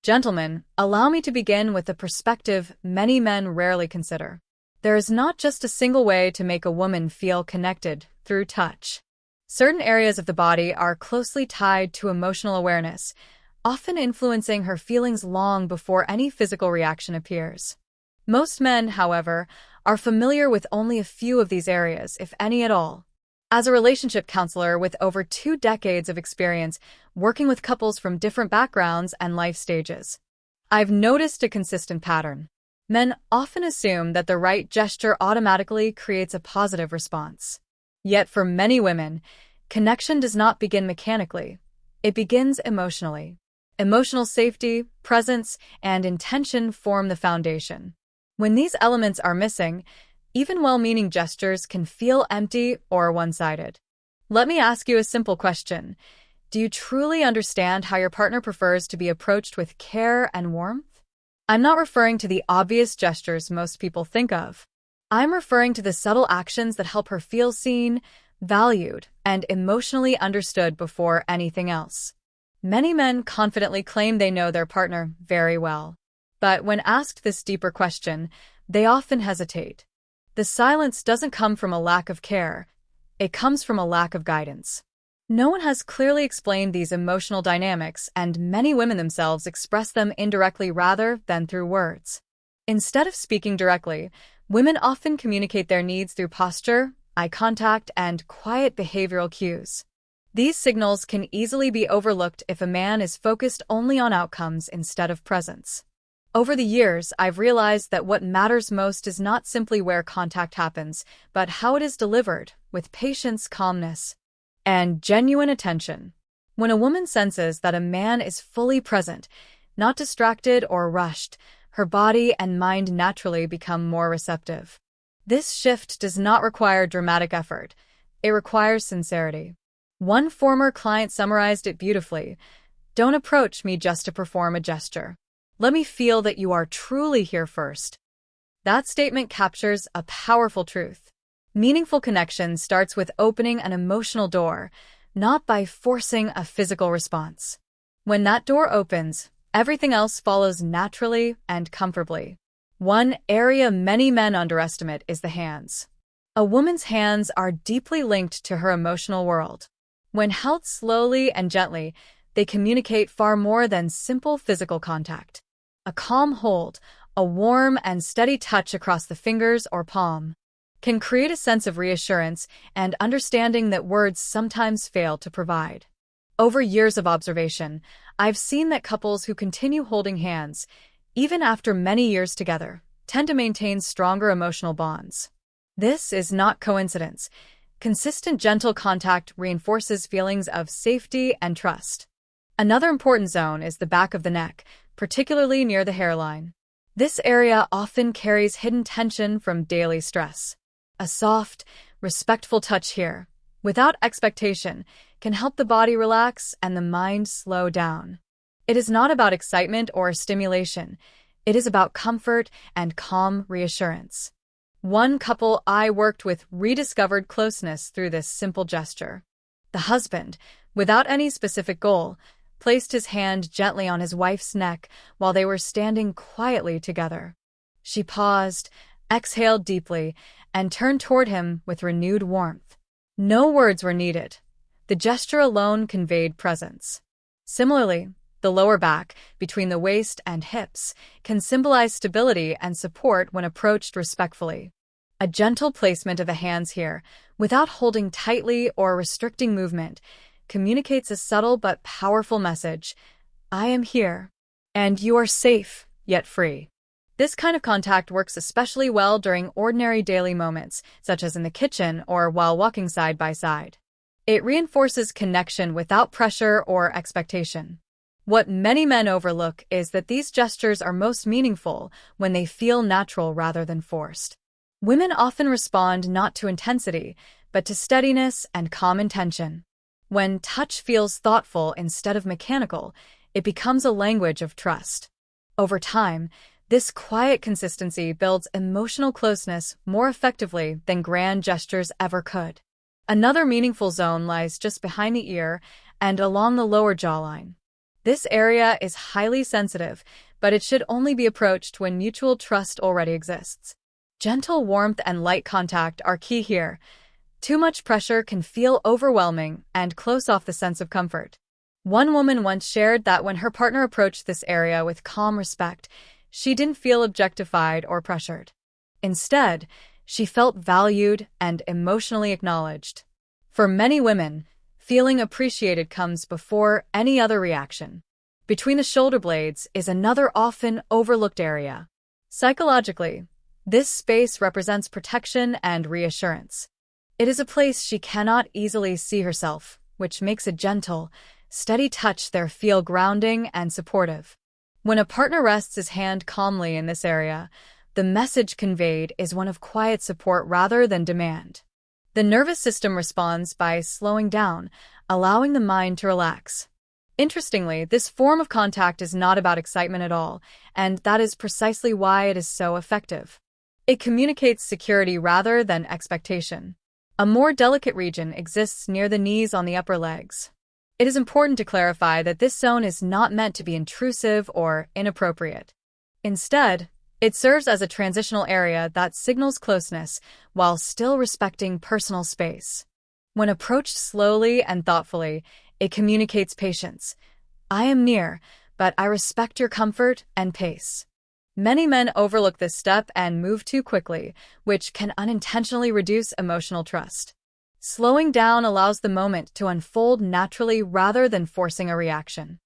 Gentlemen, allow me to begin with a perspective many men rarely consider. There is not just a single way to make a woman feel connected through touch. Certain areas of the body are closely tied to emotional awareness, often influencing her feelings long before any physical reaction appears. Most men, however, are familiar with only a few of these areas, if any at all. As a relationship counselor with over 2 decades of experience working with couples from different backgrounds and life stages, I've noticed a consistent pattern. Men often assume that the right gesture automatically creates a positive response. Yet for many women, connection does not begin mechanically. It begins emotionally. Emotional safety, presence, and intention form the foundation. When these elements are missing, even well-meaning gestures can feel empty or one-sided. Let me ask you a simple question. Do you truly understand how your partner prefers to be approached with care and warmth? I'm not referring to the obvious gestures most people think of. I'm referring to the subtle actions that help her feel seen, valued, and emotionally understood before anything else. Many men confidently claim they know their partner very well. But when asked this deeper question, they often hesitate. The silence doesn't come from a lack of care. It comes from a lack of guidance. No one has clearly explained these emotional dynamics, and many women themselves express them indirectly rather than through words. Instead of speaking directly, women often communicate their needs through posture, eye contact, and quiet behavioral cues. These signals can easily be overlooked if a man is focused only on outcomes instead of presence. Over the years, I've realized that what matters most is not simply where contact happens, but how it is delivered, with patience, calmness, and genuine attention. When a woman senses that a man is fully present, not distracted or rushed, her body and mind naturally become more receptive. This shift does not require dramatic effort. It requires sincerity. One former client summarized it beautifully. Don't approach me just to perform a gesture. Let me feel that you are truly here first. That statement captures a powerful truth. Meaningful connection starts with opening an emotional door, not by forcing a physical response. When that door opens, everything else follows naturally and comfortably. One area many men underestimate is the hands. A woman's hands are deeply linked to her emotional world. When held slowly and gently, they communicate far more than simple physical contact. A calm hold, a warm and steady touch across the fingers or palm, can create a sense of reassurance and understanding that words sometimes fail to provide. Over years of observation, I've seen that couples who continue holding hands, even after many years together, tend to maintain stronger emotional bonds. This is not coincidence. Consistent gentle contact reinforces feelings of safety and trust. Another important zone is the back of the neck, particularly near the hairline. This area often carries hidden tension from daily stress. A soft, respectful touch here, without expectation, can help the body relax and the mind slow down. It is not about excitement or stimulation. It is about comfort and calm reassurance. One couple I worked with rediscovered closeness through this simple gesture. The husband, without any specific goal, placed his hand gently on his wife's neck while they were standing quietly together. She paused, exhaled deeply, and turned toward him with renewed warmth. No words were needed. The gesture alone conveyed presence. Similarly, the lower back, between the waist and hips, can symbolize stability and support when approached respectfully. A gentle placement of the hands here, without holding tightly or restricting movement, communicates a subtle but powerful message. I am here, and you are safe, yet free. This kind of contact works especially well during ordinary daily moments, such as in the kitchen or while walking side by side. It reinforces connection without pressure or expectation. What many men overlook is that these gestures are most meaningful when they feel natural rather than forced. Women often respond not to intensity, but to steadiness and calm intention. When touch feels thoughtful instead of mechanical, it becomes a language of trust. Over time, this quiet consistency builds emotional closeness more effectively than grand gestures ever could. Another meaningful zone lies just behind the ear and along the lower jawline. This area is highly sensitive, but it should only be approached when mutual trust already exists. Gentle warmth and light contact are key here. Too much pressure can feel overwhelming and close off the sense of comfort. One woman once shared that when her partner approached this area with calm respect, she didn't feel objectified or pressured. Instead, she felt valued and emotionally acknowledged. For many women, feeling appreciated comes before any other reaction. Between the shoulder blades is another often overlooked area. Psychologically, this space represents protection and reassurance. It is a place she cannot easily see herself, which makes a gentle, steady touch there feel grounding and supportive. When a partner rests his hand calmly in this area, the message conveyed is one of quiet support rather than demand. The nervous system responds by slowing down, allowing the mind to relax. Interestingly, this form of contact is not about excitement at all, and that is precisely why it is so effective. It communicates security rather than expectation. A more delicate region exists near the knees on the upper legs. It is important to clarify that this zone is not meant to be intrusive or inappropriate. Instead, it serves as a transitional area that signals closeness while still respecting personal space. When approached slowly and thoughtfully, it communicates patience. I am near, but I respect your comfort and pace. Many men overlook this step and move too quickly, which can unintentionally reduce emotional trust. Slowing down allows the moment to unfold naturally rather than forcing a reaction.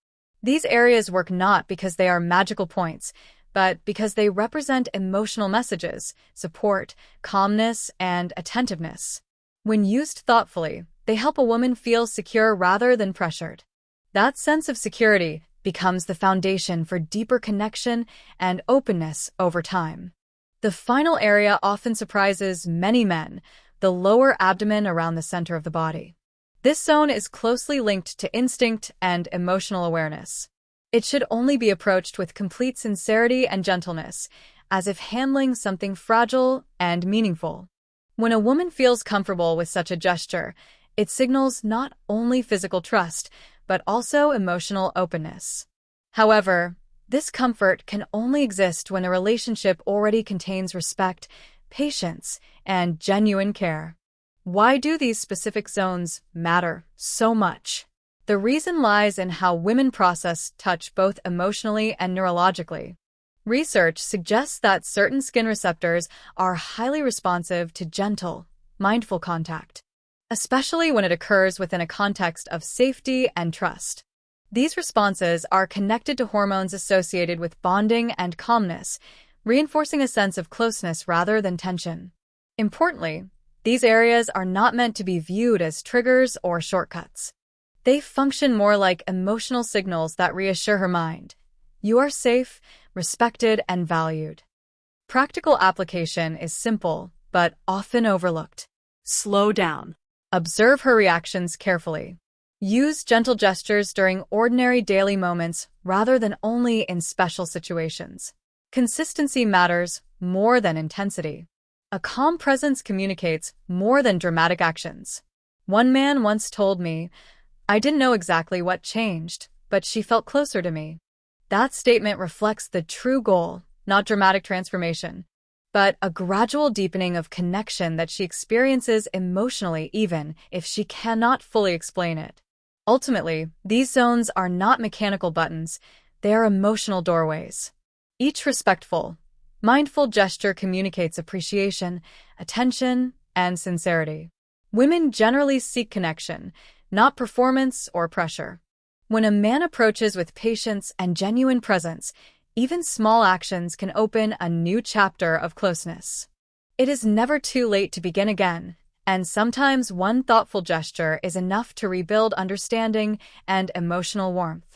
These areas work not because they are magical points, but because they represent emotional messages, support, calmness, and attentiveness. When used thoughtfully, they help a woman feel secure rather than pressured. That sense of security becomes the foundation for deeper connection and openness over time. The final area often surprises many men, the lower abdomen around the center of the body. This zone is closely linked to instinct and emotional awareness. It should only be approached with complete sincerity and gentleness, as if handling something fragile and meaningful. When a woman feels comfortable with such a gesture, it signals not only physical trust, but also emotional openness. However, this comfort can only exist when a relationship already contains respect, patience, and genuine care. Why do these specific zones matter so much? The reason lies in how women process touch both emotionally and neurologically. Research suggests that certain skin receptors are highly responsive to gentle, mindful contact, especially when it occurs within a context of safety and trust. These responses are connected to hormones associated with bonding and calmness, reinforcing a sense of closeness rather than tension. Importantly, these areas are not meant to be viewed as triggers or shortcuts. They function more like emotional signals that reassure her mind. You are safe, respected, and valued. Practical application is simple, but often overlooked. Slow down. Observe her reactions carefully. Use gentle gestures during ordinary daily moments rather than only in special situations. Consistency matters more than intensity. A calm presence communicates more than dramatic actions. One man once told me, "I didn't know exactly what changed, but she felt closer to me." That statement reflects the true goal, not dramatic transformation, but a gradual deepening of connection that she experiences emotionally even if she cannot fully explain it. Ultimately, these zones are not mechanical buttons, they are emotional doorways. Each respectful, mindful gesture communicates appreciation, attention, and sincerity. Women generally seek connection, not performance or pressure. When a man approaches with patience and genuine presence, even small actions can open a new chapter of closeness. It is never too late to begin again, and sometimes one thoughtful gesture is enough to rebuild understanding and emotional warmth.